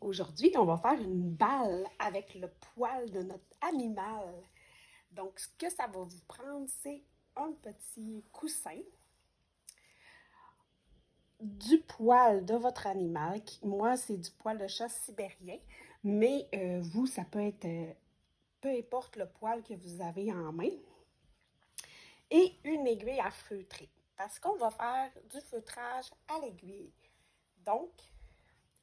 Aujourd'hui, on va faire une balle avec le poil de notre animal. Donc, ce que ça va vous prendre, c'est un petit coussin, du poil de votre animal. Moi, c'est du poil de chat sibérien, mais vous, ça peut être peu importe le poil que vous avez en main, et une aiguille à feutrer, parce qu'on va faire du feutrage à l'aiguille. Donc,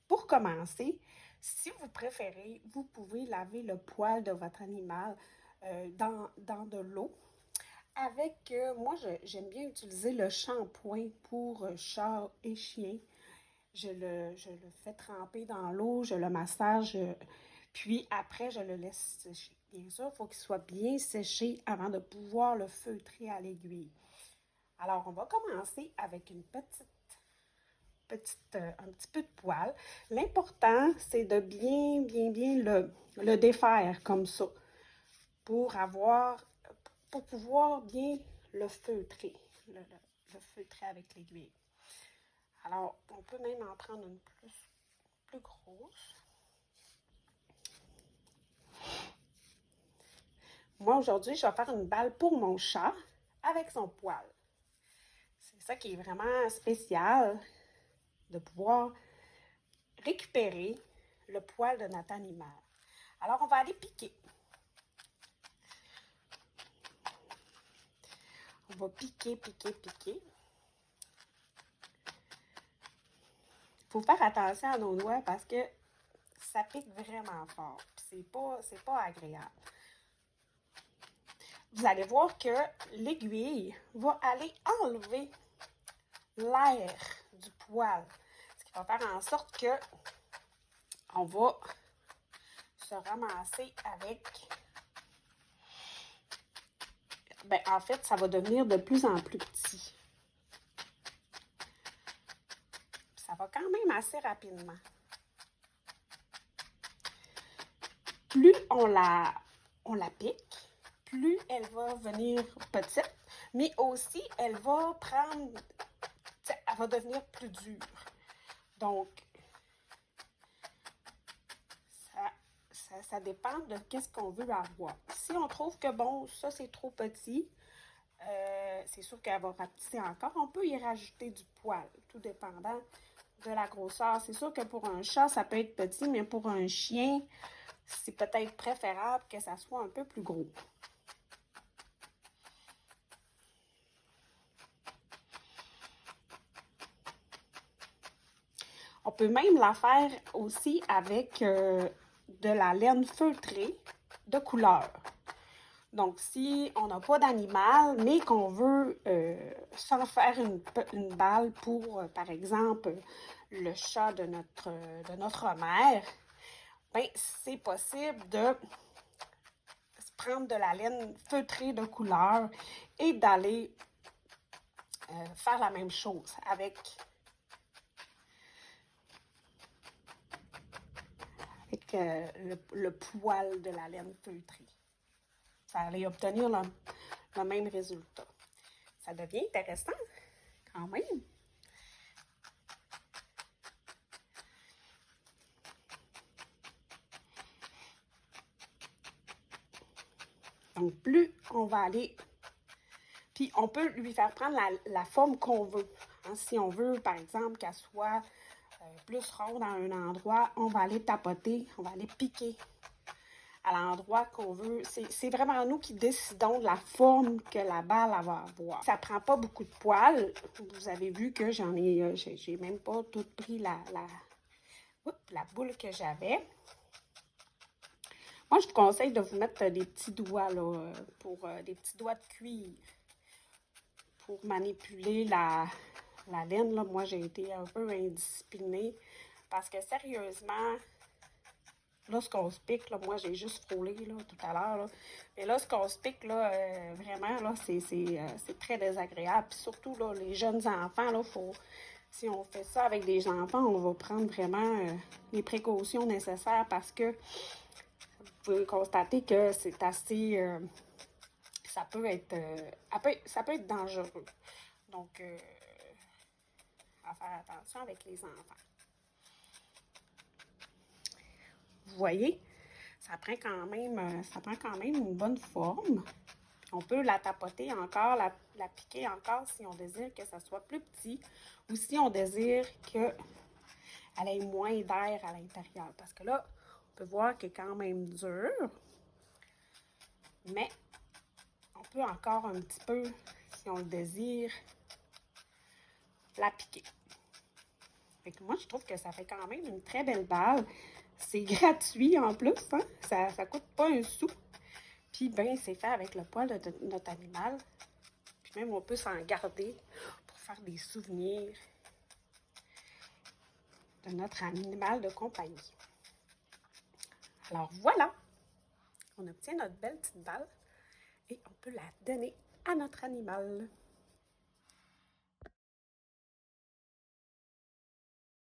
pour commencer, si vous préférez, vous pouvez laver le poil de votre animal dans de l'eau. Avec, moi, j'aime bien utiliser le shampoing pour chat et chien. Je le fais tremper dans l'eau, je le massage, puis après, je le laisse sécher. Bien sûr, il faut qu'il soit bien séché avant de pouvoir le feutrer à l'aiguille. Alors, on va commencer avec une un petit peu de poil. L'important, c'est de bien le défaire comme ça pour pouvoir bien le feutrer, le feutrer avec l'aiguille. Alors, on peut même en prendre une plus grosse. Moi, aujourd'hui, je vais faire une balle pour mon chat avec son poil. C'est ça qui est vraiment spécial, de pouvoir récupérer le poil de notre animal. Alors, on va aller piquer. On va piquer. Il faut faire attention à nos doigts parce que ça pique vraiment fort. C'est pas agréable. Vous allez voir que l'aiguille va aller enlever l'air du poil. Ce qui va faire en sorte que on va se ramasser avec... en fait, ça va devenir de plus en plus petit. Ça va quand même assez rapidement. Plus on la pique, plus elle va venir petite, mais aussi elle va elle va devenir plus dure. Donc, ça dépend de qu'est-ce qu'on veut avoir. Si on trouve que, bon, ça c'est trop petit, c'est sûr qu'elle va rapetisser encore. On peut y rajouter du poil, tout dépendant de la grosseur. C'est sûr que pour un chat, ça peut être petit, mais pour un chien, c'est peut-être préférable que ça soit un peu plus gros. On peut même la faire aussi avec de la laine feutrée de couleur. Donc, si on n'a pas d'animal, mais qu'on veut s'en faire une balle pour, par exemple, le chat de notre mère, ben, c'est possible de prendre de la laine feutrée de couleur et d'aller faire la même chose avec le poil de la laine feutrée. Ça allait obtenir le même résultat. Ça devient intéressant quand même. Donc, plus on va aller... Puis, on peut lui faire prendre la forme qu'on veut. Hein, si on veut, par exemple, qu'elle soit plus ronde à un endroit, on va aller tapoter, on va aller piquer à l'endroit qu'on veut. C'est vraiment nous qui décidons de la forme que la balle va avoir. Ça prend pas beaucoup de poils. Vous avez vu que j'ai même pas tout pris la boule que j'avais. Moi, je vous conseille de vous mettre des petits doigts, là, des petits doigts de cuir pour manipuler la laine. Là. Moi, j'ai été un peu indisciplinée parce que sérieusement, lorsqu'on se pique, là, moi, j'ai juste frôlé là, tout à l'heure. Là. Mais là, ce qu'on se pique, là, vraiment, là, c'est très désagréable. Puis surtout, là, les jeunes enfants, là, si on fait ça avec des enfants, on va prendre vraiment les précautions nécessaires parce que vous pouvez constater que c'est assez... ça peut être dangereux. Donc, à faire attention avec les enfants. Vous voyez, ça prend quand même une bonne forme. On peut la tapoter encore, la piquer encore si on désire que ça soit plus petit ou si on désire qu'elle ait moins d'air à l'intérieur. Parce que là, on peut voir qu'elle est quand même dure, mais on peut encore un petit peu, si on le désire, la piquer. Fait que moi, je trouve que ça fait quand même une très belle balle. C'est gratuit en plus, hein? Ça ne coûte pas un sou. Puis, ben, c'est fait avec le poil de notre animal. Puis même, on peut s'en garder pour faire des souvenirs de notre animal de compagnie. Alors, voilà! On obtient notre belle petite balle et on peut la donner à notre animal.